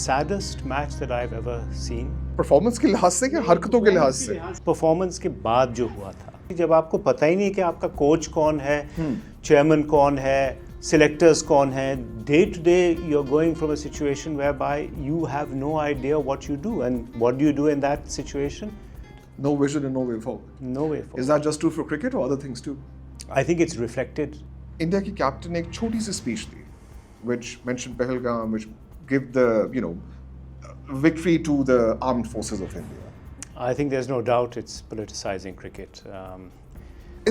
saddest match that I've ever seen. Performance के लिहाज से या हरकतों के लिहाज से? परफॉर्मेंस के बाद जो हुआ था, जब आपको पता ही नहीं कि आपका कोच कौन है, चेयरमैन कौन है, selectors कौन है, day to day you're going from a situation whereby you have no idea what you do, and what do you do in that situation? No vision and no way forward. No way forward. Is that just true for cricket or other things too? I think it's reflected. India की captain ने एक छोटी सी speech दी, which mentioned Pahalgam, which give the victory to the armed forces of India. I think there's no doubt it's politicizing cricket.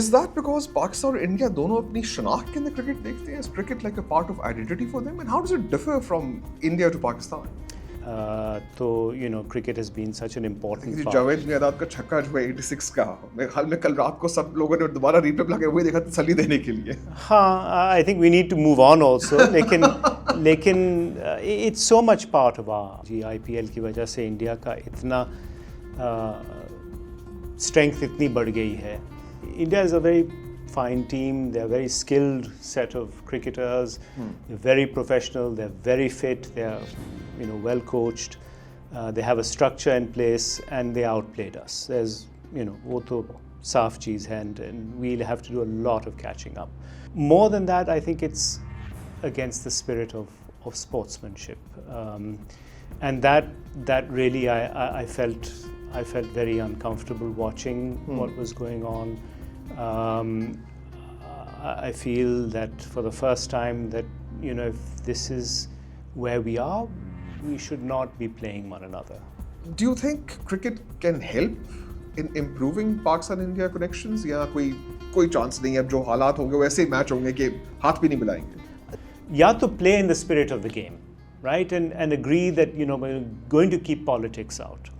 Is that because Pakistan और India दोनों अपनी शनाख्त के अंदर क्रिकेट देखते हैं? Is cricket like a part of identity for them? And how does it differ from India to Pakistan? तो cricket has been such an important part. Javed my dad का छक्का जो है 86 का, मेरे ख्याल में कल रात को सब लोगों ने दोबारा रिप्ले लगा वही देखा तसल्ली देने के लिए. हाँ, I think we need to move on also. लेकिन it's so much part of our IPL की वजह से इंडिया का इतना strength इतनी बढ़ गई है. India is a very fine team. They're a very skilled set of cricketers. They're very professional. They're very fit. They're well coached. They have a structure in place, and they outplayed us. There's वो तो साफ चीज़ है, and we'll have to do a lot of catching up. More than that, I think it's against the spirit of sportsmanship, and that really I felt very uncomfortable watching what was going on. I feel that for the first time that if this is where we are, we should not be playing one another. Do you think cricket can help in improving Pakistan-India connections? या कोई chance नहीं है, अब जो हालात होंगे वैसे ही match होंगे कि हाथ भी नहीं मिलाएंगे? You have to play in the spirit of the game, right? And agree that we're going to keep politics out.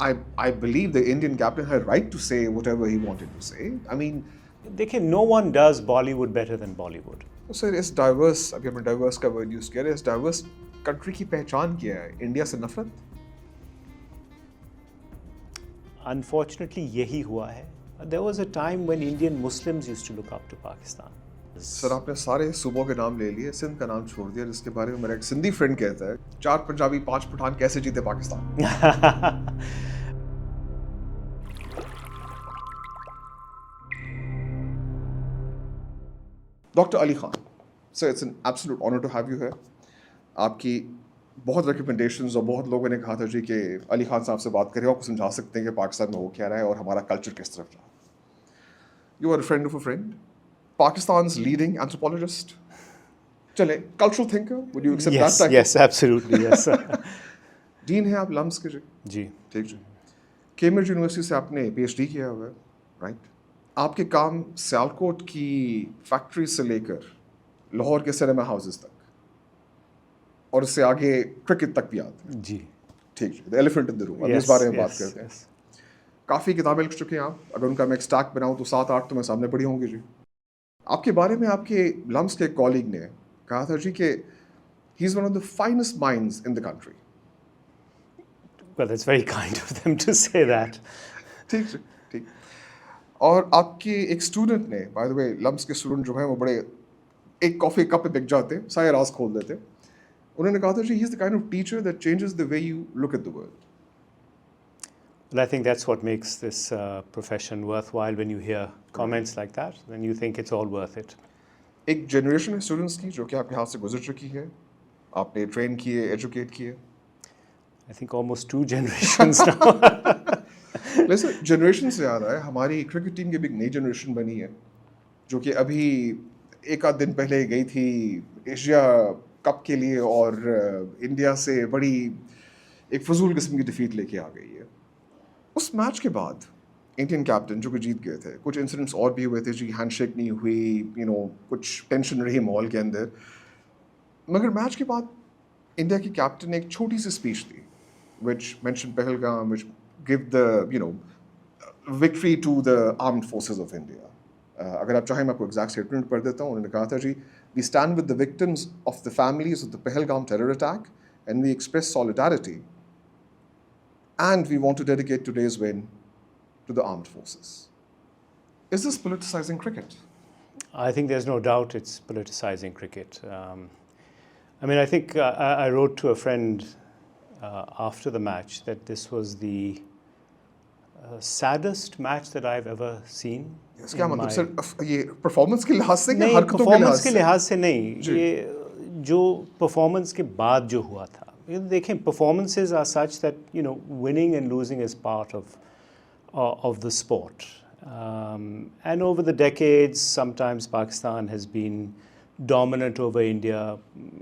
I believe the Indian captain had right to say whatever he wanted to say. I mean, no one does Bollywood better than Bollywood. Sir इस diverse, अभी हमने diverse का word use किया है, इस diverse country की पहचान क्या है? इंडिया से नफरत? Unfortunately, यही हुआ है. There was a time when Indian Muslims used to look up to Pakistan. Sir आपने सारे सूबों के नाम ले लिए, सिंध का नाम छोड़ दिया, जिसके बारे में मेरा एक सिंधी फ्रेंड कहता है 4 पंजाबी 5 पठान कैसे जीते Pakistan. Doctor Ali Khan, sir it's an absolute honour to have you here. आपकी बहुत रिकमेंडेशंस और बहुत लोगों ने कहा था जी कि अली खान साहब से बात करें, आपको समझा सकते हैं कि पाकिस्तान में हो क्या रहा है और हमारा कल्चर किस तरफ रहा. You are a friend of a friend, Pakistan's leading anthropologist. चले, cultural thinker. Would you accept that title? Yes, absolutely, yes. Dean है आप लम्स के जी. ठीक जी. कैम्ब्रिज यूनिवर्सिटी से आपने PhD किया हुआ है, राइट? आपके काम सियालकोट की फैक्ट्री से लेकर लाहौर के सिनेमा हाउसेस तक और उससे आगे क्रिकेट तक भी आते हैं. जी. ठीक जी. The elephant in the room. अब इस बारे में बात करते हैं. काफ़ी किताबें लिख चुके हैं आप. अगर उनका मैं एक स्टैक बनाऊँ तो 7-8 तो मैं सामने पढ़ी होंगी जी. आपके बारे में आपके लम्स के कॉलीग ने कहा था जी कि he is one of the finest minds in the country. Well, that's very kind of them to say that. ठीक जी, ठीक. और आपके एक स्टूडेंट ने, बाय द वे लम्स के स्टूडेंट जो हैं वो बड़े एक कॉफ़ी कप पे बिक जाते, सारे राज खोल देते. उन्होंने कहा था जी he is the kind of teacher that changes the way you look at the world. Well, I think that's what makes this profession worthwhile. When you hear comments like that, then you think it's all worth it. एक generation है students की जो कि आपके हाथ से गुजर चुकी है, आपने ट्रेन किए, एजुकेट किए. I think almost 2 generations now. वैसे जनरेशन से याद आया, हमारी क्रिकेट टीम की भी एक नई जनरेशन बनी है जो कि अभी एक आध दिन पहले गई थी एशिया कप के लिए और इंडिया से बड़ी एक फजूल किस्म की डिफीट लेके आ गई है. उस मैच के बाद इंडियन कैप्टन जो कि जीत गए थे, कुछ इंसिडेंट्स और भी हुए थे जी, हैंडशेक नहीं हुई, कुछ टेंशन रही माहौल के अंदर. मगर मैच के बाद इंडिया की कैप्टन ने एक छोटी सी स्पीच दी which mentioned Pahalgam, which give the victory to the armed forces of India. अगर आप चाहें मैं आपको एग्जैक्ट स्टेटमेंट पढ़ देता हूँ. उन्होंने कहा था जी, we stand with the victims of the families of the Pahalgam terror attack and we express solidarity and we want to dedicate today's win to the armed forces. Is this politicizing cricket? I think there's no doubt it's politicizing cricket. I mean, I think I wrote to a friend after the match that this was the saddest match that I've ever seen. क्या मतलब sir ये performance के लिहाज से नहीं, हरकतों performance के लिहाज से नहीं, ये जो परफॉर्मेंस के बाद जो हुआ था, देखें performances are such that winning and losing is part of the sport, and over the decades sometimes Pakistan has been dominant over India.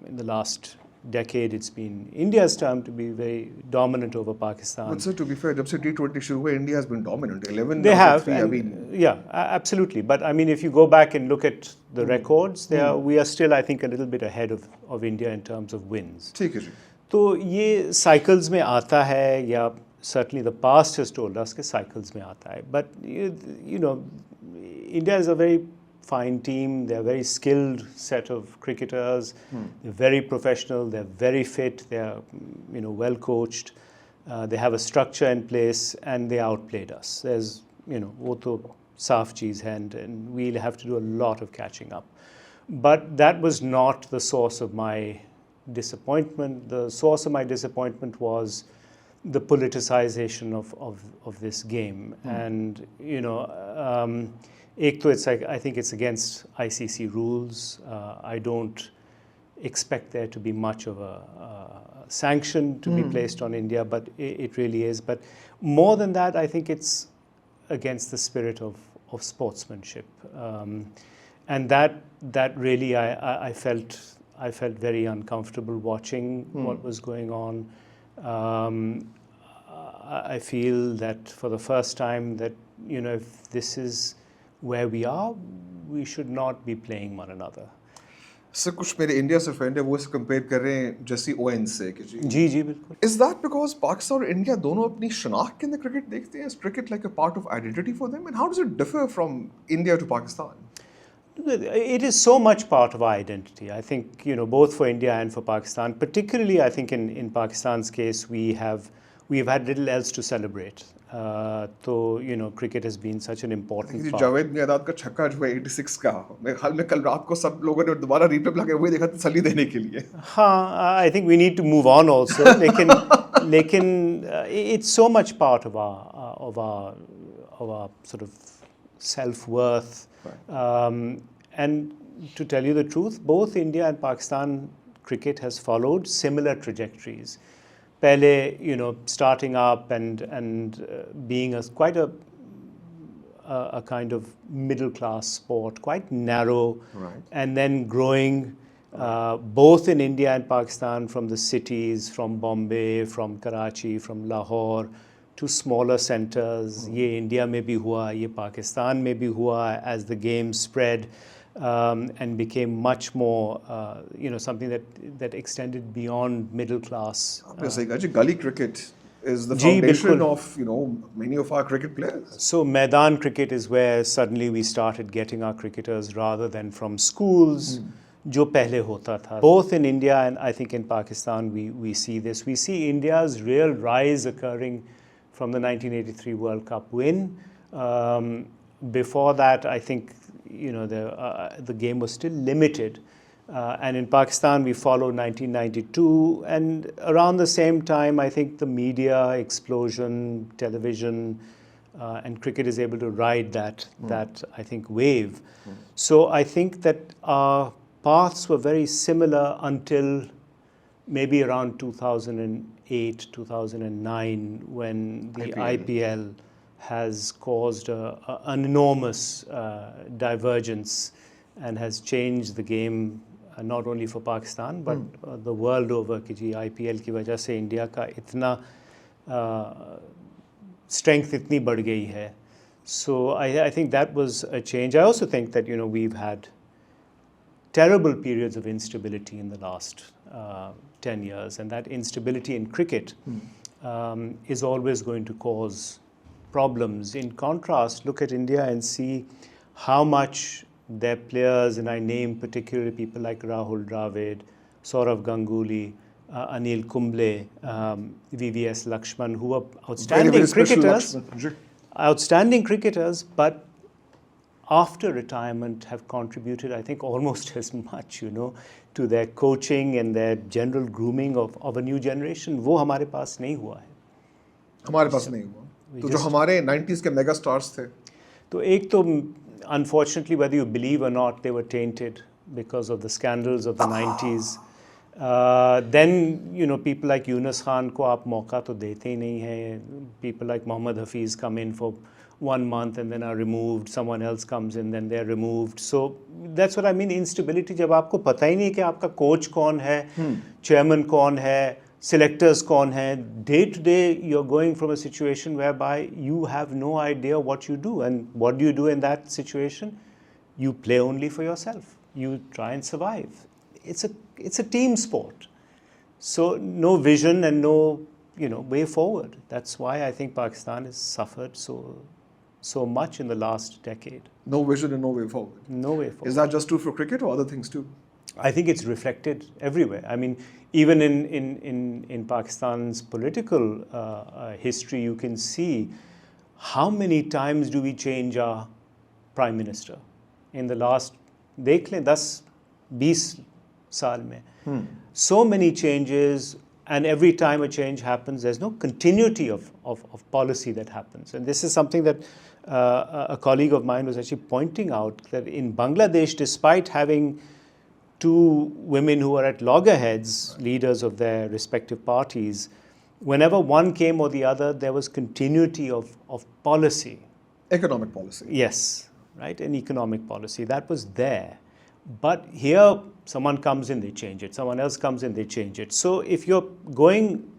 In the last decade it's been India's turn to be very dominant over Pakistan. But sir, to be fair, जब से T20 शुरू हुआ, India has been dominant. 11 they have, 3, yeah, absolutely. But I mean, if you go back and look at the records, we are still, I think, a little bit ahead of India in terms of wins. ठीक है जी. तो ये cycles में आता है, या certainly the past has told us कि cycles में आता है. But India is a very fine team. They're a very skilled set of cricketers. They're very professional. They're very fit. They're well coached. They have a structure in place, and they outplayed us. There's वो तो साफ चीज़ है, and we'll have to do a lot of catching up. But that was not the source of my disappointment. The source of my disappointment was the politicization of this game, and एक तो I think it's against ICC rules. I don't expect there to be much of a sanction to be placed on India, but it really is. But more than that, I think it's against the spirit of sportsmanship, and that really I felt very uncomfortable watching what was going on. I feel that for the first time that if this is where we are, we should not be playing one another. Sir कुछ मेरे India से friend है, वो इसे compare कर रहे हैं जैसी ओएन से कि जी बिल्कुल. Is that because Pakistan और इंडिया दोनों अपनी शनाख्त के अंदर क्रिकेट देखते हैं? Is cricket like a part of identity for them? And how does it differ from India to Pakistan? It is so much part of our identity. I think both for India and for Pakistan. Particularly, I think in Pakistan's case, we've had little else to celebrate. So cricket has been such an important part. Javed my dad का छक्का जो है 86 का, मेरे ख्याल में कल रात को सब लोगों ने दोबारा रिप्ले लगा हुए देखा तसल्ली देने के लिए. हाँ, I think we need to move on also. लेकिन it's so much part of our sort of self-worth. Right. And to tell you the truth, both India and Pakistan cricket has followed similar trajectories. Pehle, starting up and being quite a kind of middle class sport, quite narrow, right. And then growing both in India and Pakistan, from the cities, from Bombay, from Karachi, from Lahore, to smaller centers. Ye India mein bhi hua, ye Pakistan mein bhi hua, as the game spread and became much more, something that extended beyond middle class. Gully cricket is the foundation of many of our cricket players. So Maidan cricket is where suddenly we started getting our cricketers rather than from schools. जो पहले होता था. Both in India and I think in Pakistan we see this. We see India's real rise occurring from the 1983 World Cup win. Before that, I think the game was still limited, and in Pakistan we followed 1992, and around the same time I think the media explosion, television, and cricket is able to ride that I think wave. So I think that our paths were very similar until maybe around 2008, 2009, when the IPL has caused an enormous divergence and has changed the game, not only for Pakistan but the world over. कि जी IPL की वजह से India का इतना strength इतनी बढ़ गई है. So I think that was a change. I also think that we've had terrible periods of instability in the last 10 years, and that instability in cricket is always going to cause problems. In contrast, look at India and see how much their players, and I name particularly people like Rahul Dravid, Saurav Ganguly, Anil Kumble, VVS Lakshman, who are outstanding cricketers, but after retirement have contributed, I think, almost as much, to their coaching and their general grooming of a new generation. वो हमारे पास नहीं हुआ है. हमारे पास नहीं हुआ. तो जो हमारे 90s के मेगा स्टार्स थे, तो एक तो unfortunately, whether you believe or not, they were tainted because of the scandals of the 90s. Then, people like Yunus Khan को आप मौका तो देते ही नहीं हैं. People like Mohammad Hafiz come in for 1 month and then are removed. Someone else comes in, then they're removed. So that's what I mean, instability. जब आपको पता ही नहीं कि आपका कोच कौन है, chairman कौन है, selectors कौन है, day to day you're going from a situation whereby you have no idea what you do. And what do you do in that situation? You play only for yourself. You try and survive. It's a team sport. So no vision and no way forward. That's why I think Pakistan has suffered so much in the last decade. No vision and no way forward. No way forward. Is that just true for cricket or other things too? I think it's reflected everywhere. I mean, even in Pakistan's political history, you can see how many times do we change our prime minister in the last, देख लें 10-20 साल में. So many changes, and every time a change happens, there's no continuity of policy that happens. And this is something that a colleague of mine was actually pointing out, that in Bangladesh, despite having 2 women who were at loggerheads, leaders of their respective parties, whenever one came or the other, there was continuity of policy. Economic policy. Yes, right, an economic policy. That was there. But here, someone comes in, they change it. Someone else comes in, they change it. So if you're going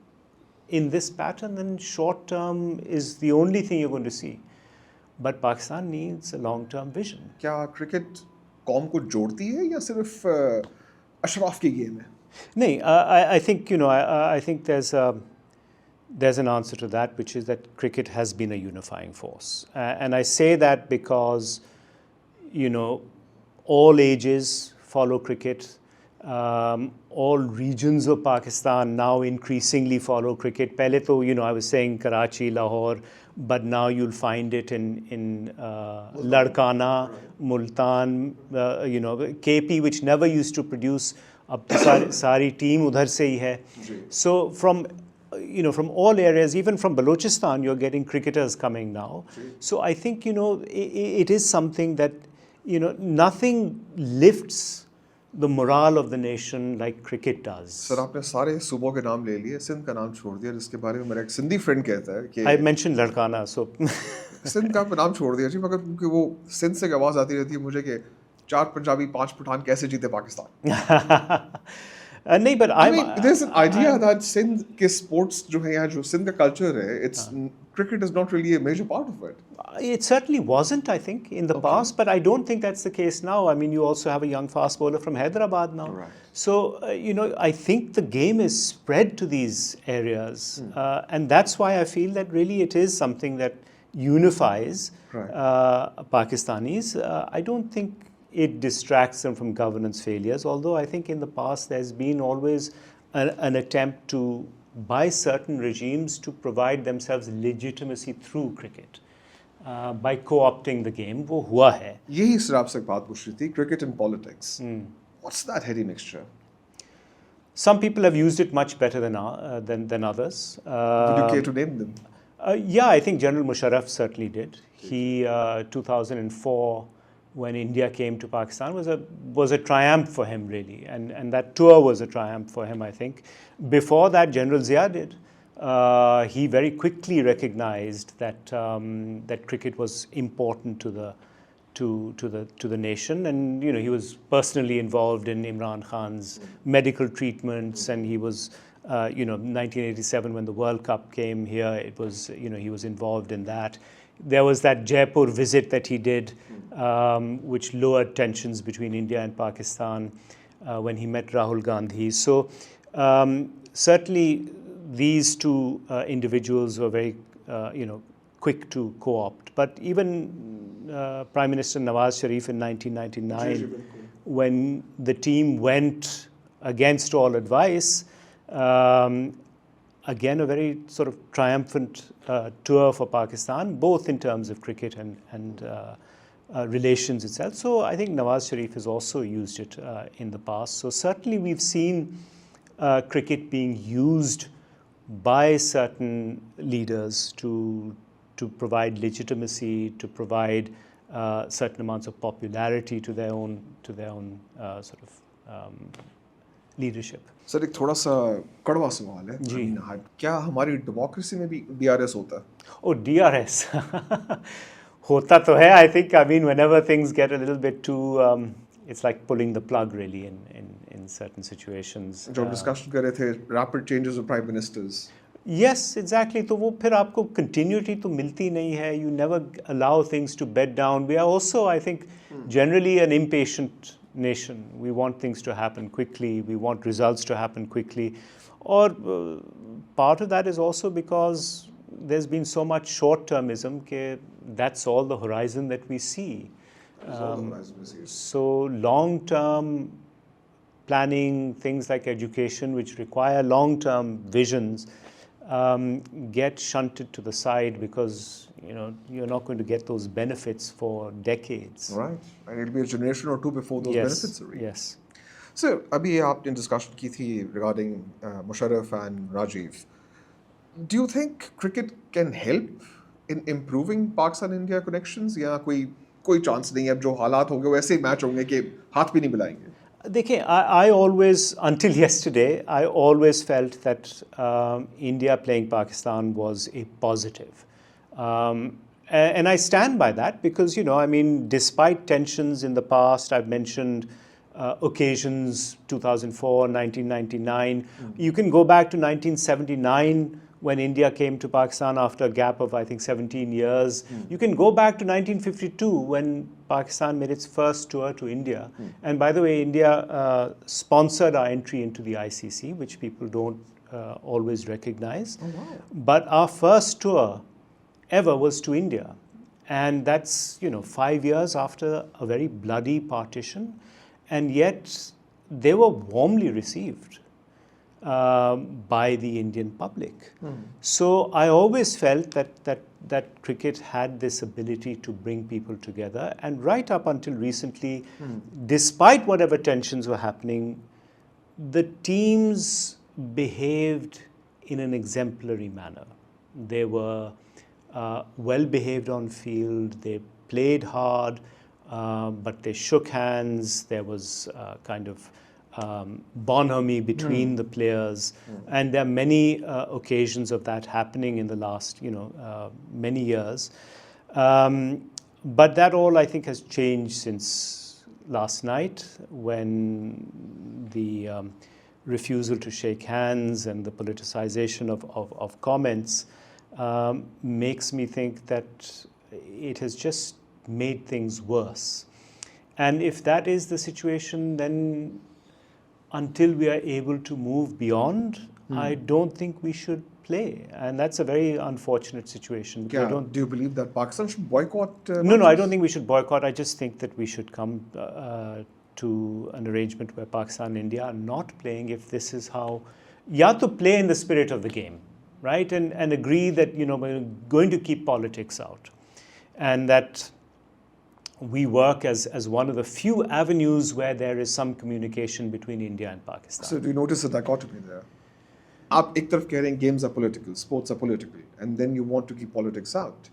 in this pattern, then short term is the only thing you're going to see. But Pakistan needs a long-term vision. क्या cricket कौम को जोड़ती है या सिर्फ अशराफ की game है? नहीं, I think I think there's an answer to that, which is that cricket has been a unifying force, and I say that because all ages follow cricket. All regions of Pakistan now increasingly follow cricket. Pehle to, I was saying Karachi, Lahore, but now you'll find it in Larkana, Multan, KP, which never used to produce. Ab sari team udhar se hi hai. So from all areas, even from Balochistan, you're getting cricketers coming now. So I think it is something that nothing lifts the morale of the nation like cricket does. Sir आपने सारे सूबों के नाम ले लिए, सिंध का नाम छोड़ दिया, जिसके बारे में मेरा एक सिंधी फ्रेंड कहता है कि I mentioned Larkana, so Sindh का नाम छोड़ दिया जी, मगर क्योंकि वो सिंध से आवाज़ आती रहती है मुझे कि 4 पंजाबी 5 पठान कैसे जीते पाकिस्तान. नहीं, but I mean, there's an idea that Sindh के sports जो है यहाँ जो सिंध का culture है, it's cricket is not really a major part of it. It certainly wasn't, I think, in the past, but I don't think that's the case now. I mean, you also have a young fast bowler from Hyderabad now. Right. So, I think the game is spread to these areas. And that's why I feel that really it is something that unifies Pakistanis. I don't think it distracts them from governance failures, although I think in the past there's been always an attempt to, by certain regimes, to provide themselves legitimacy through cricket. By co-opting the game, वो हुआ है. यही sir आपसे एक बात पूछ रही थी, cricket and politics. What's that heady mixture? Some people have used it much better than others. Would you care to name them? Yeah, I think General Musharraf certainly did. He 2004, when India came to Pakistan, was a triumph for him really, and that tour was a triumph for him, I think. Before that, General Zia did. He very quickly recognized that that cricket was important to the nation, and he was personally involved in Imran Khan's medical treatments, and he was 1987 when the World Cup came here, it was he was involved in that. There was that Jaipur visit that he did, which lowered tensions between India and Pakistan when he met Rahul Gandhi. So certainly these two individuals were very, quick to co-opt. But even Prime Minister Nawaz Sharif in 1999, when the team went against all advice, again a very sort of triumphant tour for Pakistan, both in terms of cricket and relations itself. So I think Nawaz Sharif has also used it in the past. So certainly we've seen cricket being used by certain leaders to provide legitimacy, to provide certain amounts of popularity to their own sort of leadership. Sir एक थोड़ा सा कड़वा सवाल है जी। क्या हमारी democracy में भी DRS होता है? Oh, DRS. होता तो है, I think. I mean, whenever things get a little bit too, it's like pulling the plug really in certain situations. जो डिस्कशन कर रहे थे, rapid changes of prime ministers. Yes, exactly. तो वो फिर आपको continuity तो मिलती नहीं है. You never allow things to bed down. We are also, I think, generally an impatient nation. We want things to happen quickly. We want results to happen quickly. Or part of that is also because there's been so much short-termism that that's all the horizon that we see. So long-term planning, things like education, which require long-term visions, get shunted to the side because you're not going to get those benefits for decades. Right, and it'll be a generation or two before those benefits are reached. Yes. So, अभी आपने discussion की थी regarding Musharraf and Rajiv. Do you think cricket can help in improving Pakistan-India connections? या कोई chance नहीं है अब जो हालात होंगे वैसे ही मैच होंगे कि हाथ भी नहीं मिलाएंगे? देखिए, I always, until yesterday, I always felt that India playing Pakistan was a positive. And I stand by that because, I mean, despite tensions in the past, I've mentioned occasions, 2004, 1999. You can go back to 1979 when India came to Pakistan after a gap of, I think, 17 years. You can go back to 1952 when Pakistan made its first tour to India. And by the way, India sponsored our entry into the ICC, which people don't always recognize. Oh, wow. But our first tour ever was to India. And that's, 5 years after a very bloody partition. And yet they were warmly received by the Indian public. So I always felt that cricket had this ability to bring people together. And right up until recently, despite whatever tensions were happening, the teams behaved in an exemplary manner. They were well behaved on field, they played hard, but they shook hands. There was kind of bonhomie between the players, and there are many occasions of that happening in the last many years. But that all, I think, has changed since last night when the refusal to shake hands and the politicization of comments makes me think that it has just made things worse. And if that is the situation, then until we are able to move beyond, I don't think we should play. And that's a very unfortunate situation. Do you believe that Pakistan should boycott? No, I don't think we should boycott. I just think that we should come to an arrangement where Pakistan and India are not playing if this is how... You have to play in the spirit of the game, right? And agree that, we're going to keep politics out. And that we work as one of the few avenues where there is some communication between India and Pakistan. So do you notice the dichotomy there? आप एक तरफ कह रहे हैं games are political, sports are political, and then you want to keep politics out.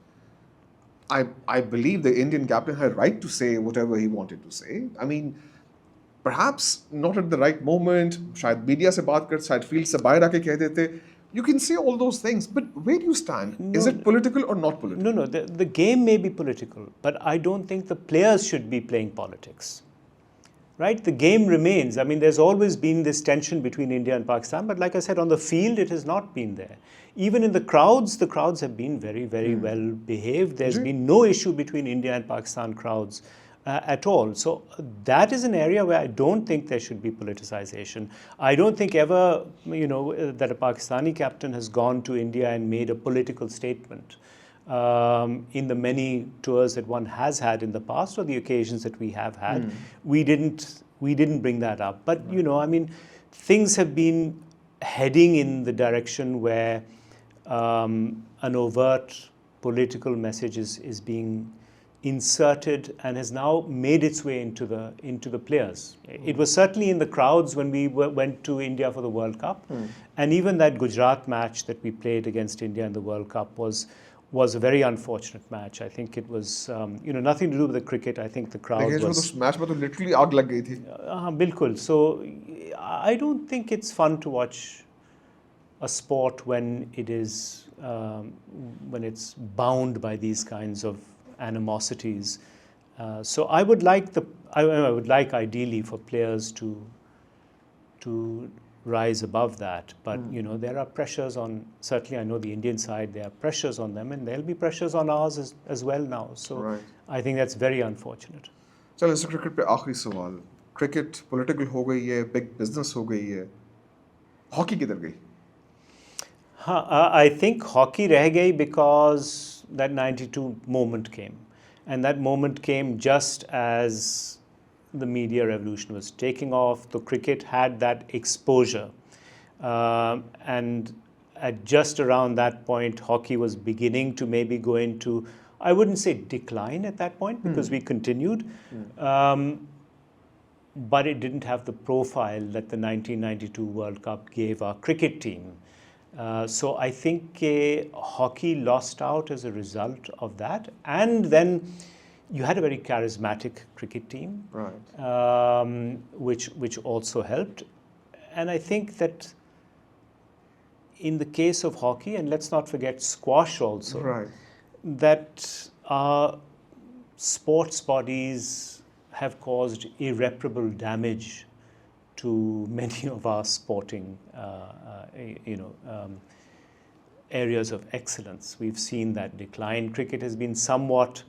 I believe the Indian captain had right to say whatever he wanted to say. I mean, perhaps not at the right moment. शायद media से बात कर, शायद field से बाहर आके कह देते. You can say all those things, but where do you stand? No, is it political or not political? No. The game may be political, but I don't think the players should be playing politics. Right? The game remains. I mean, there's always been this tension between India and Pakistan, but like I said, on the field, it has not been there. Even in the crowds have been very, very well behaved. There's been no issue between India and Pakistan crowds at all. So that is an area where I don't think there should be politicization. I don't think ever, that a Pakistani captain has gone to India and made a political statement. In the many tours that one has had in the past or the occasions that we have had, we didn't bring that up. But I mean, things have been heading in the direction where an overt political message is being inserted and has now made its way into the players. It was certainly in the crowds when we went to India for the World Cup, and even that Gujarat match that we played against India in the World Cup was a very unfortunate match. I think it was nothing to do with the cricket. I think the crowd लेकिन was उस match में तो literally आग लग गई थी. बिल्कुल. So I don't think it's fun to watch a sport when it is when it's bound by these kinds of animosities. So I would like ideally for players to rise above that, but there are pressures on, certainly I know the Indian side, there are pressures on them, and there'll be pressures on ours as well now. So I think that's very unfortunate. चलो इस cricket पे आखिरी सवाल. Cricket political हो गई है, big business हो गई है, हॉकी किधर गई? हाँ, I think hockey रह गई because that 92 moment came, and that moment came just as the media revolution was taking off. The cricket had that exposure, and at just around that point hockey was beginning to maybe go into, I wouldn't say decline at that point, because we continued, but it didn't have the profile that the 1992 World Cup gave our cricket team. So I think hockey lost out as a result of that, and then you had a very charismatic cricket team, which also helped. And I think that in the case of hockey, and let's not forget squash also, that our sports bodies have caused irreparable damage to many of our sporting areas of excellence. We've seen that decline. Cricket has been somewhat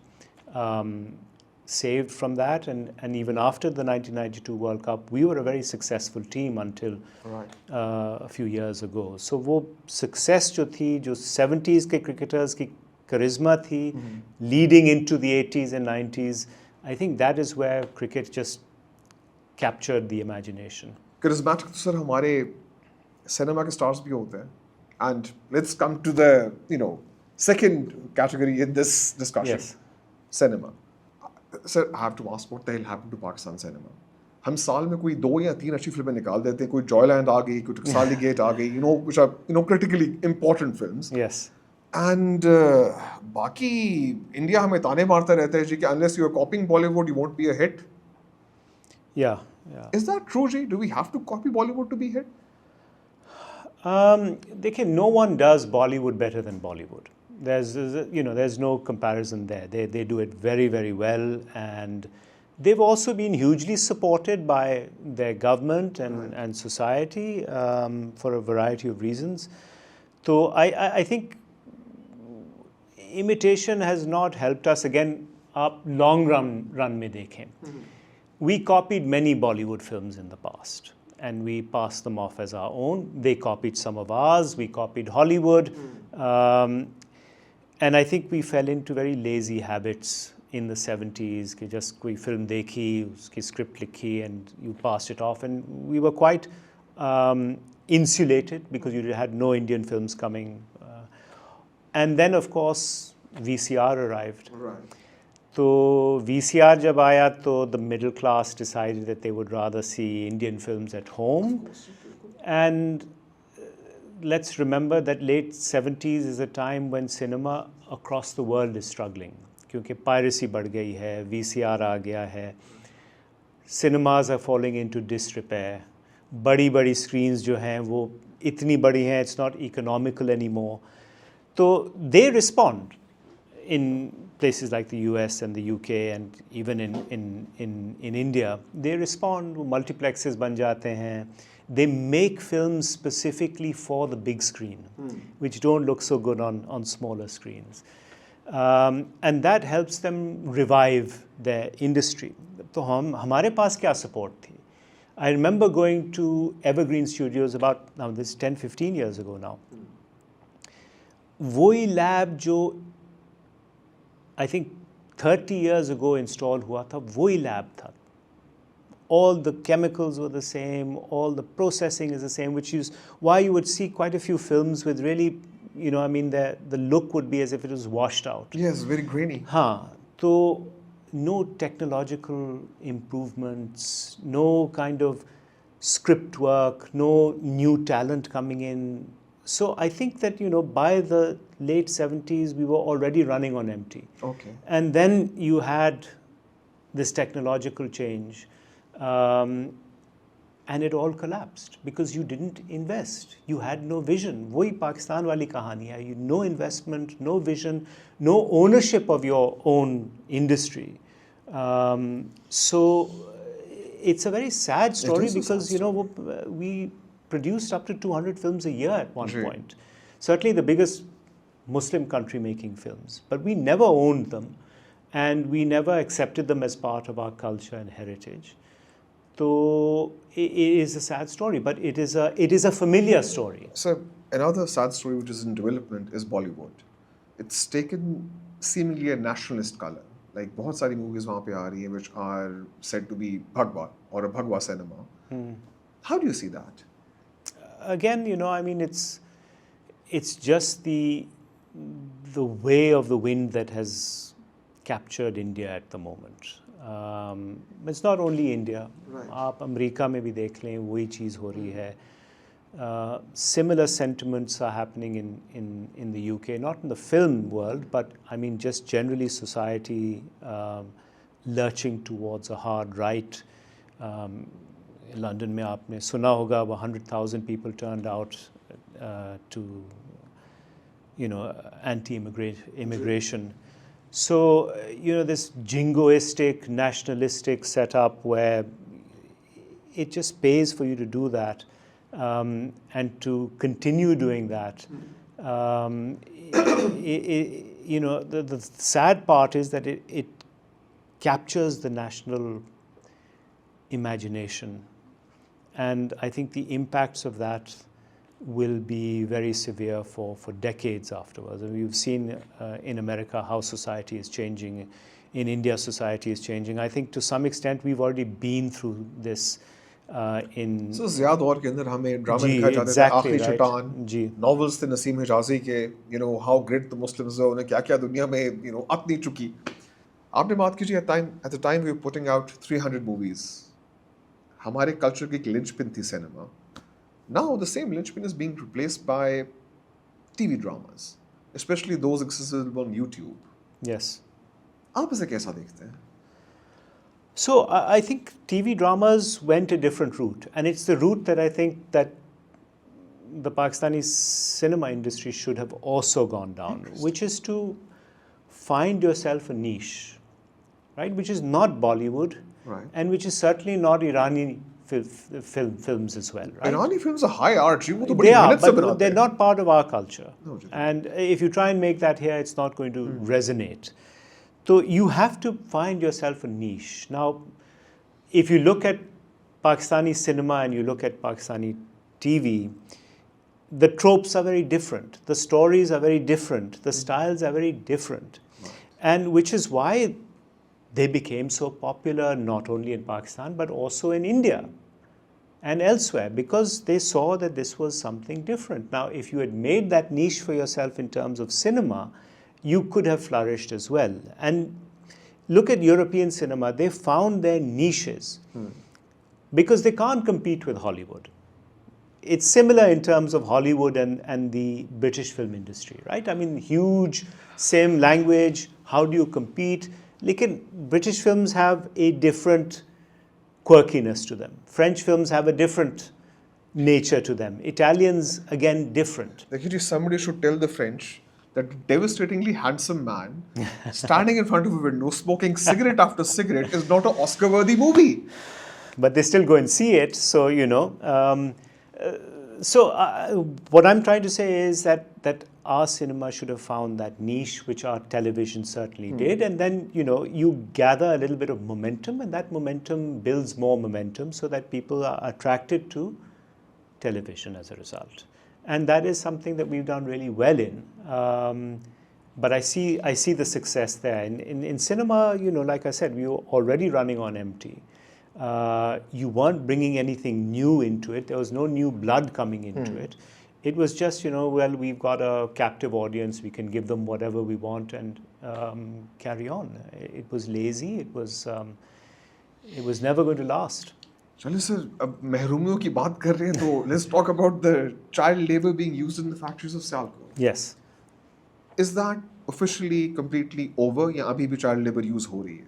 saved from that, and even after the 1992 World Cup, we were a very successful team until a few years ago. So वो success जो थी, जो 70s के cricketers की charisma थी, leading into the 80s and 90s, I think that is where cricket just captured the imagination. Charismatic तो sir हमारे cinema के स्टार्स भी होते हैं. And let's come to the second category in this discussion. Yes. Cinema. Sir, I have to ask, what the hell happened to Pakistan cinema? हम साल में कोई 2 या 3 अच्छी फिल्में निकाल देते हैं. कोई जॉयलैंड आ गई, कोई टकसाली गेट आ गई, which are critically important films. Yes. And बाकी इंडिया हमें ताने मारता रहता है जी कि unless you are copying Bollywood, you won't be a hit. Yeah. Is that true, Ji? Do we have to copy Bollywood to be hit? No one does Bollywood better than Bollywood. There's no comparison there. They do it very, very well, and they've also been hugely supported by their government and society for a variety of reasons. So I think imitation has not helped us. Again, up long run में देखें, we copied many Bollywood films in the past, and we passed them off as our own. They copied some of ours. We copied Hollywood. And I think we fell into very lazy habits in the 70s कि just कोई film देखी, उसकी script लिखी, and you passed it off. And we were quite insulated because you had no Indian films coming. And then, of course, VCR arrived. So VCR जब आया, तो the middle class decided that they would rather see Indian films at home. And let's remember that late 70s is a time when cinema across the world is struggling, क्योंकि piracy बढ़ गई है, VCR आ गया है, cinemas are falling into disrepair, बड़ी screens जो हैं वो इतनी बड़ी हैं, it's not economical anymore. So they respond in places like the US and the UK and even in India. They respond, multiplexes बन जाते हैं. They make films specifically for the big screen, which don't look so good on smaller screens. And that helps them revive their industry. तो हमारे पास क्या support थी? I remember going to Evergreen Studios about, now this is 10-15 years ago now. वही lab जो I think 30 years ago installed हुआ था, वही lab था. All the chemicals were the same, all the processing is the same, which is why you would see quite a few films with really, the look would be as if it was washed out. Yes, very grainy. हाँ, So no technological improvements, no kind of script work, no new talent coming in. So I think that, by the late 70s, we were already running on empty. Okay. And then you had this technological change, and it all collapsed because you didn't invest. You had no vision. Wohi Pakistan wali kahani hai. No investment, no vision, no ownership of your own industry. So it's a very sad story because, we produced up to 200 films a year at one point. Certainly the biggest Muslim country making films. But we never owned them, and we never accepted them as part of our culture and heritage. So it is a sad story, but it is a familiar story. So another sad story which is in development is Bollywood. It's taken seemingly a nationalist color. Like बहुत सारी movies वहाँ पे आ रही हैं which are said to be Bhagwa or a Bhagwa cinema. How do you see that? Again, it's just the way of the wind that has captured India at the moment. It's not only India. Right. आप America में भी देख लें वही चीज़ हो रही है. Similar sentiments are happening in the UK, not in the film world, but just generally society lurching towards a hard right. London में आपने सुना होगा 100,000 people turned out to anti-immigration. So, this jingoistic, nationalistic setup where it just pays for you to do that, and to continue doing that. The sad part is that it captures the national imagination. And I think the impacts of that will be very severe for decades afterwards. And we've seen in America how society is changing. In India, society is changing. I think to some extent we've already been through this in... So Zia दौर के अंदर हमें drama दिखाए जाते थे, आखिरी चट्टान, novels थे नसीम हिजाजी के, how great the Muslims were, उन्हें क्या-क्या दुनिया में, अत नहीं चुकी. आपने बात कीजिए at the time we were putting out 300 movies. हमारे कल्चर की एक लिंचपिन थी cinema. Now the same linchpin is being replaced by TV dramas, especially those accessible on YouTube. Yes. आप इसे कैसा देखते हैं? So I think TV dramas went a different route, and it's the route that I think that the Pakistani cinema industry should have also gone down, which is to find yourself a niche, right? Which is not Bollywood, right, and which is certainly not Irani films as well, right? Irani films are high art. They are, but they're not part of our culture. No, and if you try and make that here, it's not going to resonate. So you have to find yourself a niche. Now, if you look at Pakistani cinema and you look at Pakistani TV, the tropes are very different. The stories are very different. The styles are very different. Right. And which is why they became so popular, not only in Pakistan, but also in India and elsewhere, because they saw that this was something different. Now, if you had made that niche for yourself in terms of cinema, you could have flourished as well. And look at European cinema, they found their niches because they can't compete with Hollywood. It's similar in terms of Hollywood and the British film industry, right? I mean, huge, same language, how do you compete? British films have a different quirkiness to them. French films have a different nature to them. Italians, again, different. Somebody should tell the French that a devastatingly handsome man standing in front of a window smoking cigarette after cigarette is not an Oscar-worthy movie. But they still go and see it, so, what I'm trying to say is that our cinema should have found that niche, which our television certainly did, and then, you gather a little bit of momentum, and that momentum builds more momentum so that people are attracted to television as a result. And that is something that we've done really well in. But I see the success there. In cinema, like I said, we were already running on empty. You weren't bringing anything new into it. There was no new blood coming into it. It was just, well, we've got a captive audience, we can give them whatever we want and carry on. It was lazy, it was never going to last. चलिए sir, अब महरूमियों की बात कर रहे हैं तो let's talk about the child labor being used in the factories of Sialkot. Yes. Is that officially completely over या अभी भी child labor use हो रही है?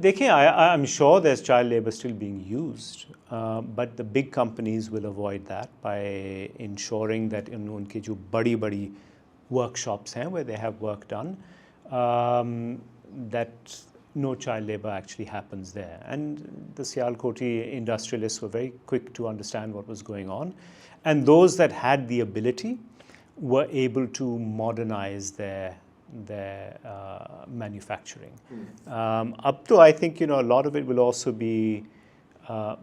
देखिए, I'm sure there's child labor still being used, but the big companies will avoid that by ensuring that in उनके जो बड़ी workshops हैं where they have work done, that no child labor actually happens there. And the Sialkoti industrialists were very quick to understand what was going on, and those that had the ability were able to modernize their manufacturing. Up to, I think, a lot of it will also be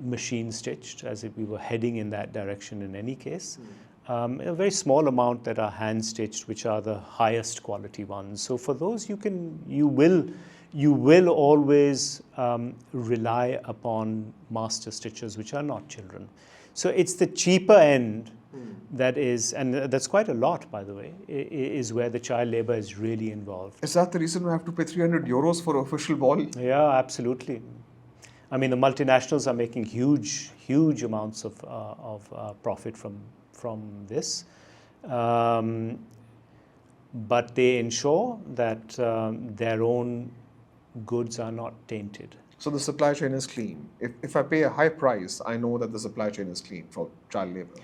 machine stitched, as if we were heading in that direction in any case. A very small amount that are hand stitched, which are the highest quality ones. So for those, you will always rely upon master stitchers, which are not children. So it's the cheaper end that is, and that's quite a lot, by the way, is where the child labor is really involved. Is that the reason we have to pay 300 euros for an official ball? Yeah, absolutely. I mean, the multinationals are making huge amounts of profit from this, but they ensure that their own goods are not tainted. So the supply chain is clean. If I pay a high price, I know that the supply chain is clean for child labor.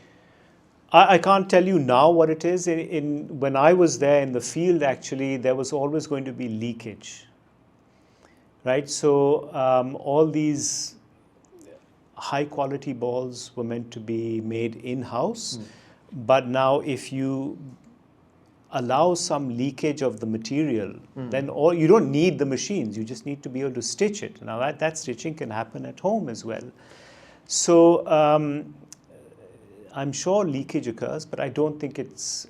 I can't tell you now what it is. When I was there in the field, actually, there was always going to be leakage, right? So all these high-quality balls were meant to be made in-house, but now if you allow some leakage of the material, then you don't need the machines. You just need to be able to stitch it. Now that stitching can happen at home as well. So I'm sure leakage occurs, but I don't think it's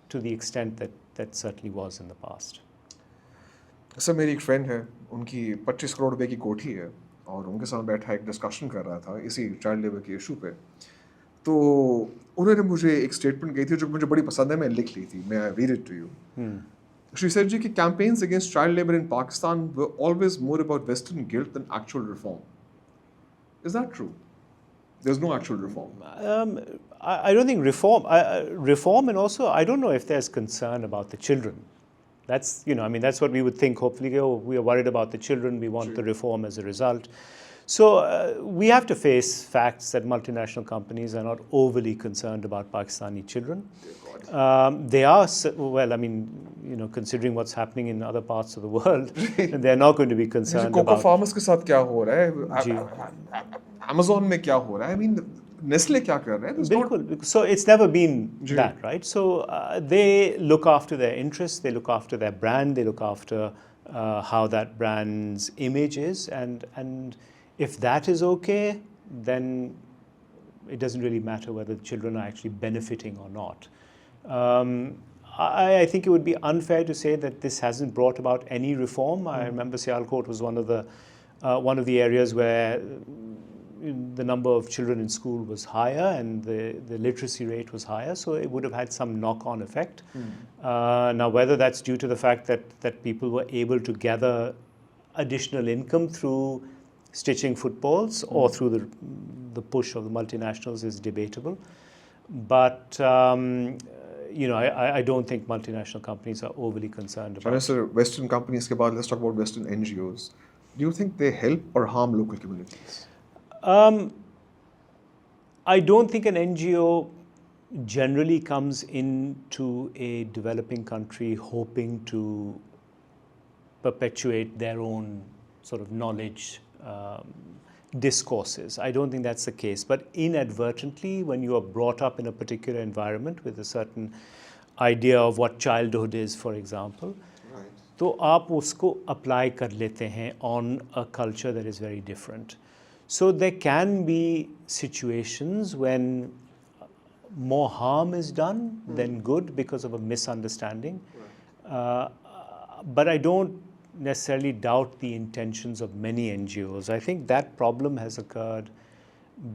to the extent that certainly was in the past. Sir, मेरी एक friend है, उनकी 25 करोड़ रुपए की कोठी है और उनके साथ बैठा एक डिस्कशन कर रहा था इसी चाइल्ड लेबर के इशू पे. तो उन्होंने मुझे एक स्टेटमेंट कही थी जो मुझे बड़ी पसंद है, मैं लिख ली थी, मैं read it to you. She said कि campaigns against child labor in Pakistan were always more about Western guilt than actual reform. Is that true? There's no actual reform. I don't think reform, and also I don't know if there's concern about the children. That's that's what we would think. Hopefully, we are worried about the children. We want the reform as a result. So we have to face facts that multinational companies are not overly concerned about Pakistani children. They are, well, I mean, considering what's happening in other parts of the world, they're not going to be concerned about. Cocoa farmers के साथ क्या हो रहा है? Amazon में क्या हो रहा है? I mean, Nestle क्या कर रहा है? बिल्कुल. So it's never been that, right? So they look after their interests, they look after their brand, they look after how that brand's image is, and if that is okay, then it doesn't really matter whether the children are actually benefiting or not. I think it would be unfair to say that this hasn't brought about any reform. I remember Sialkot was one of the areas where the number of children in school was higher and the literacy rate was higher, so it would have had some knock-on effect. Now, whether that's due to the fact that people were able to gather additional income through stitching footballs or through the push of the multinationals is debatable. But I don't think multinational companies are overly concerned about it. Sir, Western companies ke baad, let's talk about Western NGOs. Do you think they help or harm local communities? I don't think an NGO generally comes into a developing country hoping to perpetuate their own sort of knowledge discourses. I don't think that's the case. But inadvertently, when you are brought up in a particular environment with a certain idea of what childhood is, for example, तो आप उसको apply कर लेते हैं on a culture that is very different. So there can be situations when more harm is done than good because of a misunderstanding. But I don't necessarily doubt the intentions of many NGOs. I think that problem has occurred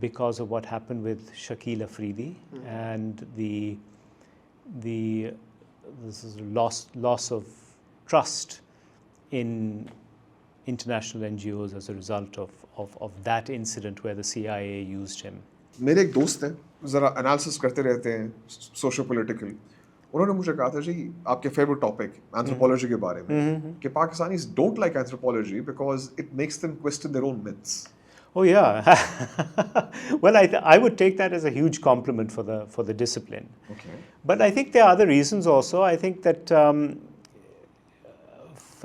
because of what happened with Shakil Afridi and this is loss of trust in international NGOs as a result of that incident where the CIA used him. मेरे एक दोस्त हैं ज़रा analysis करते रहते हैं socio political उन्होंने मुझे कहा था जी आपके फेवरेट टॉपिक एंथ्रोपोलॉजी के बारे में कि Pakistanis don't like anthropology because it makes them question their own myths. Oh yeah. Well, I would take that as a huge compliment for the discipline. Okay. But I think there are other reasons also. I think that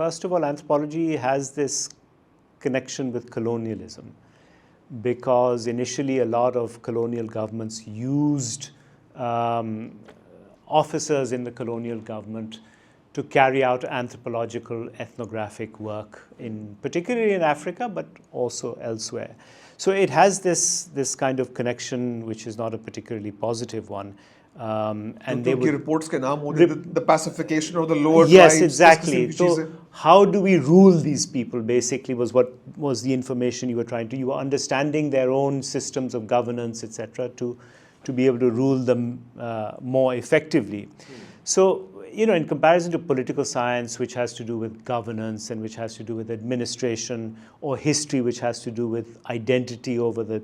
first of all, anthropology has this connection with colonialism, because initially a lot of colonial governments used officers in the colonial government to carry out anthropological ethnographic work, particularly in Africa, but also elsewhere. So it has this kind of connection, which is not a particularly positive one. And they would reports के नाम होंगे the pacification of the lower tribes. Yes, exactly. So how do we rule these people? Basically, was what was the information you were trying to. You were understanding their own systems of governance, etc., to be able to rule them more effectively. So, in comparison to political science, which has to do with governance and which has to do with administration, or history, which has to do with identity over the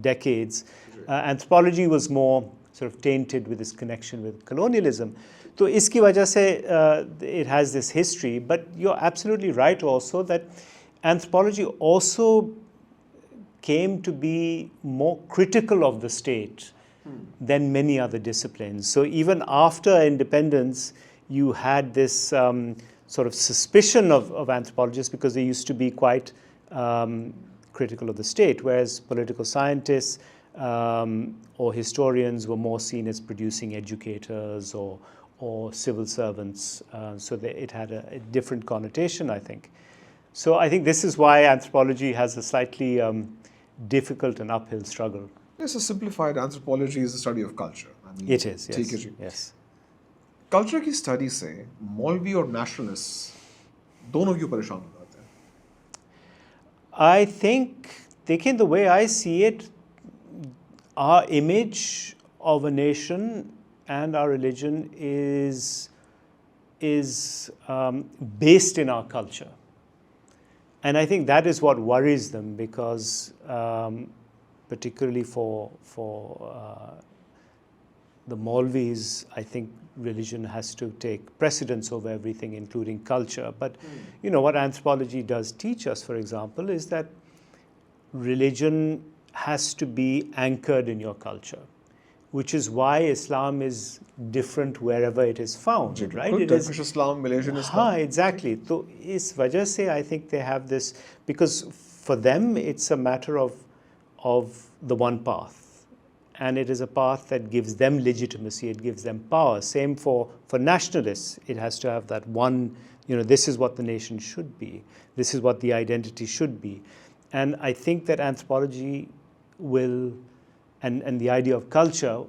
decades, anthropology was more sort of tainted with this connection with colonialism. So, iski wajah se it has this history. But you're absolutely right also that anthropology also came to be more critical of the state than many other disciplines. So even after independence, you had this sort of suspicion of anthropologists, because they used to be quite critical of the state, whereas political scientists or historians were more seen as producing educators or civil servants. So it had a different connotation, I think. So I think this is why anthropology has a slightly difficult and uphill struggle. Yes, a simplified anthropology is the study of culture. I mean, it is, yes. Yes. Culture की study से मौलवी और nationalists दोनों क्यों परेशान हो जाते हैं? I think, देखिए, the way I see it, our image of a nation and our religion is based in our culture. And I think that is what worries them, because particularly for the Maulvis, I think religion has to take precedence over everything, including culture. But what anthropology does teach us, for example, is that religion has to be anchored in your culture, which is why Islam is different wherever it is found, right? It is Turkish Islam, Malaysian Islam. Exactly. So is wajah se I think they have this, because for them it's a matter of the one path, and it is a path that gives them legitimacy, it gives them power. Same for nationalists. It has to have that one, this is what the nation should be, this is what the identity should be. And I think that anthropology will, and the idea of culture,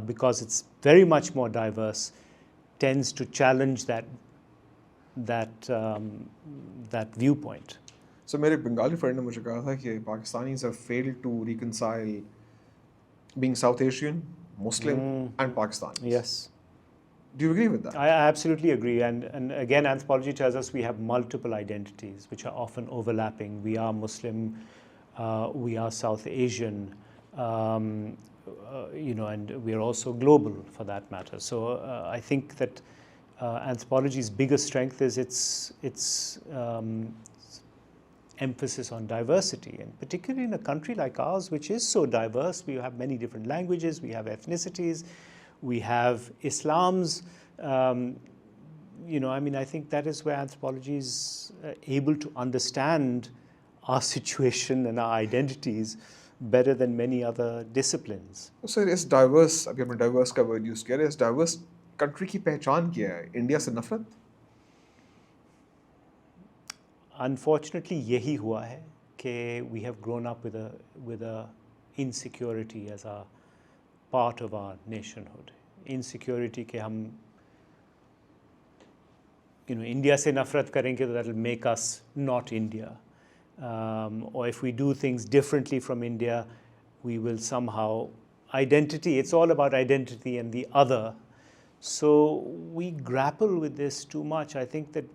because it's very much more diverse, tends to challenge that viewpoint. So मेरे Bengali friend ने मुझे कहा था कि Pakistanis have failed to reconcile being South Asian, Muslim, and Pakistani. Yes. Do you agree with that? I absolutely agree. And again, anthropology tells us we have multiple identities, which are often overlapping. We are Muslim, we are South Asian, and we are also global, for that matter. So I think that anthropology's biggest strength is its emphasis on diversity, and particularly in a country like ours, which is so diverse. We have many different languages, we have ethnicities, we have Islams. I think that is where anthropology is able to understand our situation and our identities better than many other disciplines. So इस diverse, अभी हमने diverse का word use किया है, इस diverse country की पहचान क्या है? इंडिया से नफरत? Unfortunately, यही हुआ है कि we have grown up with a insecurity as a part of our nationhood. Insecurity कि हम इंडिया से नफरत करेंगे तो that will make us not India. or if we do things differently from India, we will somehow, identity, it's all about identity and the other. So we grapple with this too much. I think that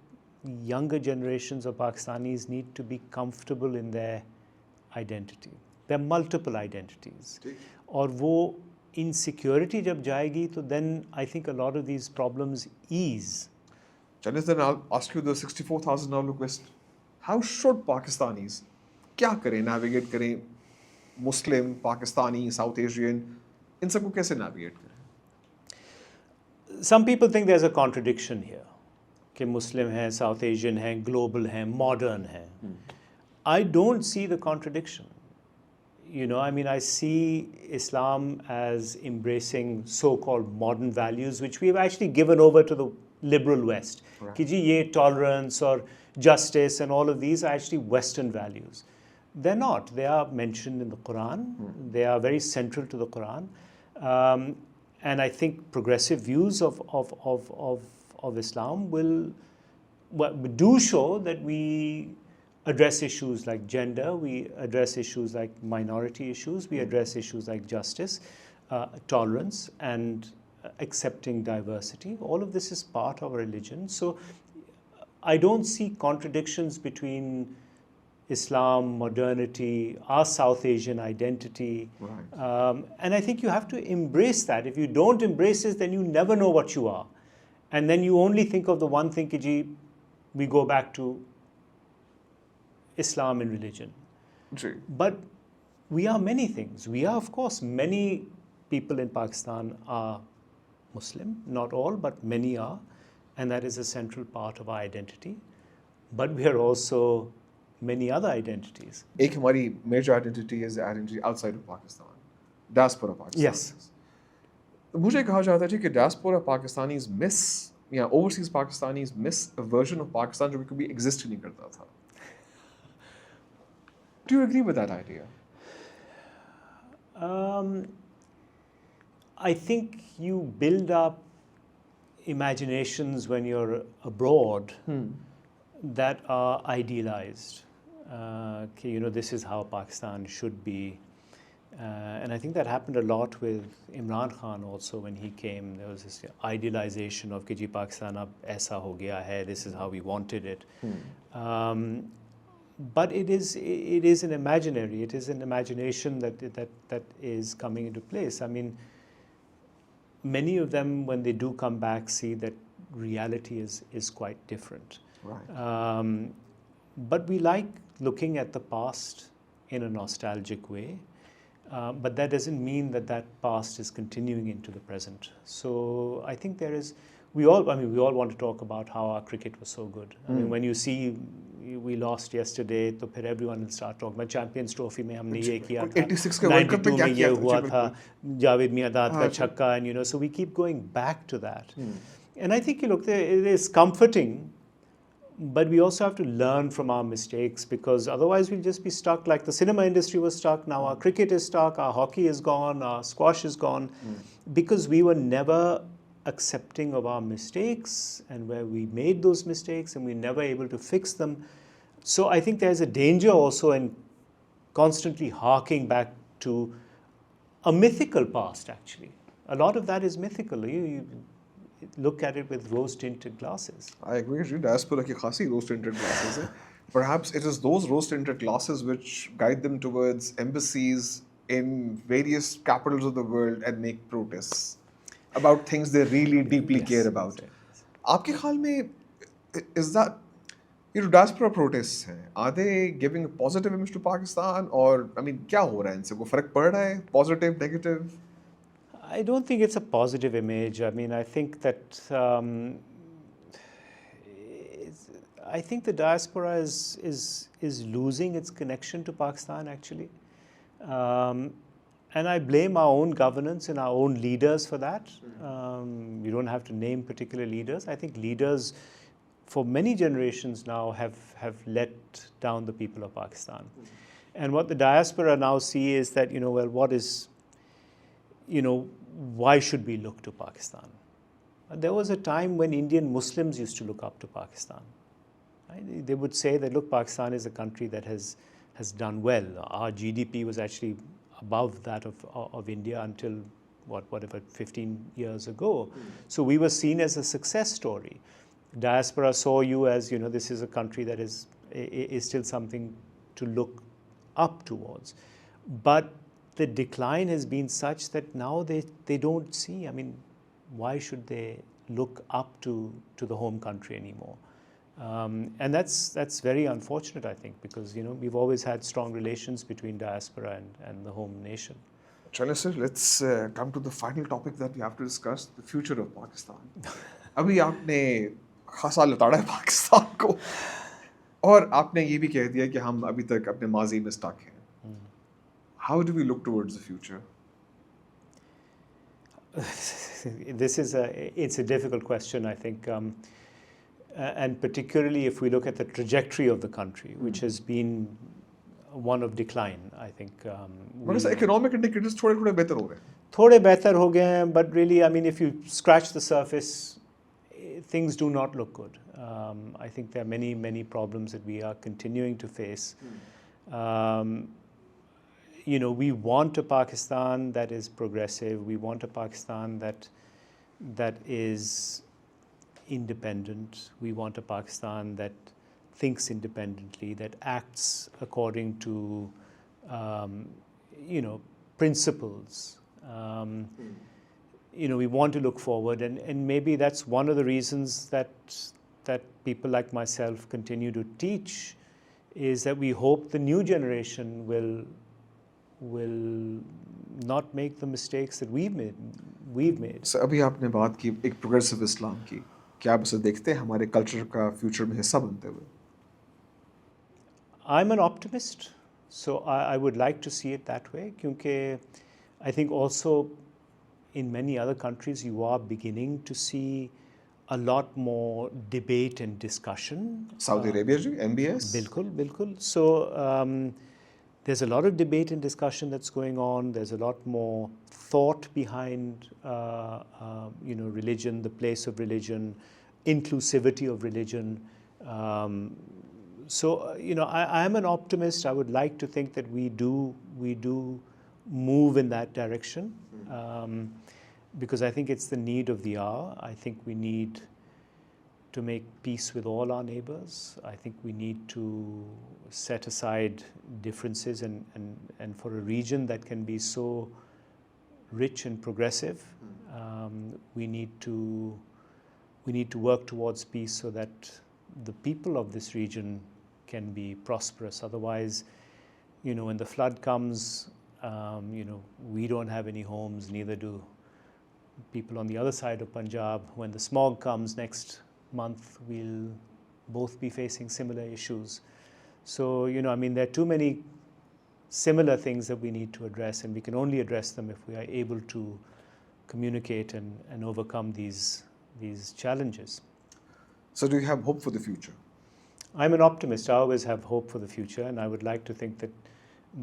younger generations of Pakistanis need to be comfortable in their identity. There are multiple identities. और वो insecurity जब जाएगी, तो then I think a lot of these problems ease. Janice, then I'll ask you the $64,000 question. How should Pakistanis क्या करें, navigate करें, Muslim, Pakistani, South Asian, इन सबको कैसे navigate करें? Some people think there's a contradiction here. कि Muslim हैं, South Asian हैं, global हैं, modern हैं. I don't see the contradiction. You know, I mean, I see Islam as embracing so-called modern values, which we have actually given over to the liberal West. Right. कि जी ये tolerance or justice and all of these are actually Western values. They're not. They are mentioned in the Quran. They are very central to the Quran. And I think progressive views of Islam do show that we address issues like gender, we address issues like minority issues, we address issues like justice, tolerance, and accepting diversity. All of this is part of our religion. So I don't see contradictions between Islam, modernity, our South Asian identity. Right. And I think you have to embrace that. If you don't embrace it, then you never know what you are. And then you only think of the one thing, ki ji, we go back to Islam and religion. Ji. But we are many things. We are, of course, many people in Pakistan are Muslim. Not all, but many are. And that is a central part of our identity. But we are also many other identities. एक हमारी major identity is the identity outside of Pakistan. Diaspora Pakistan. Yes. मुझे कहा जाता है कि diaspora Pakistanis miss या overseas Pakistanis miss a version of Pakistan जो कभी exist ही नहीं करता था. Do you agree with that idea? I think you build up imaginations when you're abroad that are idealized. Okay, you know, this is how Pakistan should be. And I think that happened a lot with Imran Khan also when he came. There was this idealization of कि जी Pakistan ab aisa ho gaya hai, this is how we wanted it. But it is an imaginary, it is an imagination that is coming into place. I mean, many of them, when they do come back, see that reality is quite different. Right. But we like looking at the past in a nostalgic way. But that doesn't mean that past is continuing into the present. So I think we all want to talk about how our cricket was so good. I mean, when you see we lost yesterday, तो फिर everyone will start talking about Champions Trophy में हमने ये किया था, 86 के World Cup में 92 क्या में किया ये था, हुआ जी, था, जावेद मियांदाद का छक्का, and you know, so we keep going back to that. And I think, look, it is comforting, but we also have to learn from our mistakes, because otherwise we'll just be stuck like the cinema industry was stuck. Now our cricket is stuck, our hockey is gone, our squash is gone, because we were never accepting of our mistakes and where we made those mistakes and we never able to fix them. So I think there's a danger also in constantly harking back to a mythical past, actually. A lot of that is mythical. You look at it with rose-tinted glasses. I agree with you. Diaspora की खासी rose-tinted glasses है. Perhaps it is those rose-tinted glasses which guide them towards embassies in various capitals of the world and make protests about things they really deeply care about. आपके ख्याल में, is that, you know, diaspora protests हैं, are they giving a positive image to Pakistan, or I mean, क्या हो रहा है इनसे, कोई फर्क पड़ रहा है, positive, negative? I don't think it's a positive image. I mean, I think that I think the diaspora is losing its connection to Pakistan, actually. And I blame our own governance and our own leaders for that. You don't have to name particular leaders. I think leaders for many generations now have let down the people of Pakistan. And what the diaspora now see is that, you know, well, what is, you know, why should we look to Pakistan? There was a time when Indian Muslims used to look up to Pakistan. they would say that, look, Pakistan is a country that has done well. Our GDP was actually above that of India until whatever 15 years ago. So we were seen as a success story. Diaspora saw you as, this is a country that is still something to look up towards. But the decline has been such that now they don't see, why should they look up to the home country anymore? And that's very unfortunate, I think, because we've always had strong relations between diaspora and the home nation. Chalo sir, let's come to the final topic that we have to discuss, the future of Pakistan. अभी आपने खासा लताड़ा है पाकिस्तान को और आपने ये भी कह दिया कि हम अभी तक अपने माजी में स्टक हैं. How do we look towards the future? It's a difficult question, I think, and particularly if we look at the trajectory of the country, which has been one of decline, I think. But economic indicators थोड़े बेहतर हो रहे हैं. थोड़े बेहतर हो गए हैं, but really, if you scratch the surface, things do not look good. I think there are many, many problems that we are continuing to face. We want a Pakistan that is progressive. We want a Pakistan that is independent. We want a Pakistan that thinks independently, that acts according to, principles. We want to look forward, and maybe that's one of the reasons that people like myself continue to teach, is that we hope the new generation will not make the mistakes that we've made. So अभी आपने बात की एक progressive Islam की, क्या आप उसे देखते हैं हमारे culture का future में हिस्सा बनते हुए? I'm an optimist, so I would like to see it that way, because I think also in many other countries you are beginning to see a lot more debate and discussion. Saudi Arabia ji, MBS? Bilkul. So there's a lot of debate and discussion that's going on. There's a lot more thought behind, religion, the place of religion, inclusivity of religion. I am an optimist. I would like to think that we do move in that direction, because I think it's the need of the hour. I think we need to make peace with all our neighbors. I think we need to set aside differences, and for a region that can be so rich and progressive, we need to work towards peace so that the people of this region can be prosperous. Otherwise, when the flood comes, we don't have any homes, neither do people on the other side of Punjab. When the smog comes next month, we'll both be facing similar issues. So, there are too many similar things that we need to address, and we can only address them if we are able to communicate and overcome these challenges. So do you have hope for the future? I'm an optimist. I always have hope for the future, and I would like to think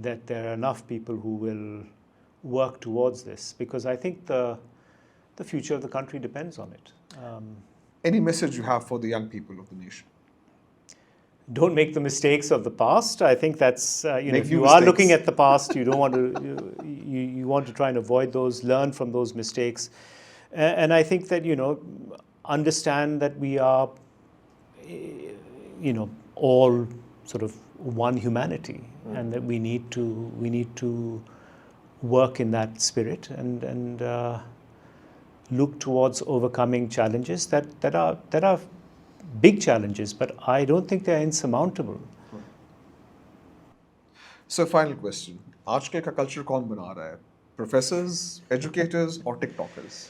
that there are enough people who will work towards this, because I think the future of the country depends on it. Any message you have for the young people of the nation? Don't make the mistakes of the past. I think that's, if you are looking at the past, you don't want to, you want to try and avoid those, learn from those mistakes. And I think that, understand that we are, all sort of one humanity, and that we need to work in that spirit and look towards overcoming challenges that are big challenges, but I don't think they're insurmountable. So final question, आजकल का culture कौन बना रहा है? Professors, educators, or TikTokers?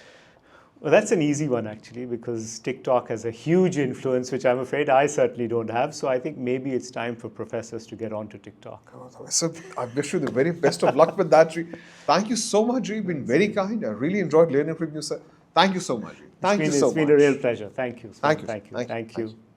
Well, that's an easy one actually, because TikTok has a huge influence, which I'm afraid I certainly don't have. So I think maybe it's time for professors to get onto TikTok. So I wish you the very best of luck with that, Ji. Thank you so much, Ji. You've been very kind. I really enjoyed learning from you, sir. Thank you so much, Ji. Thank you so much. It's been a real pleasure. Thank you. Thank you. Thank you.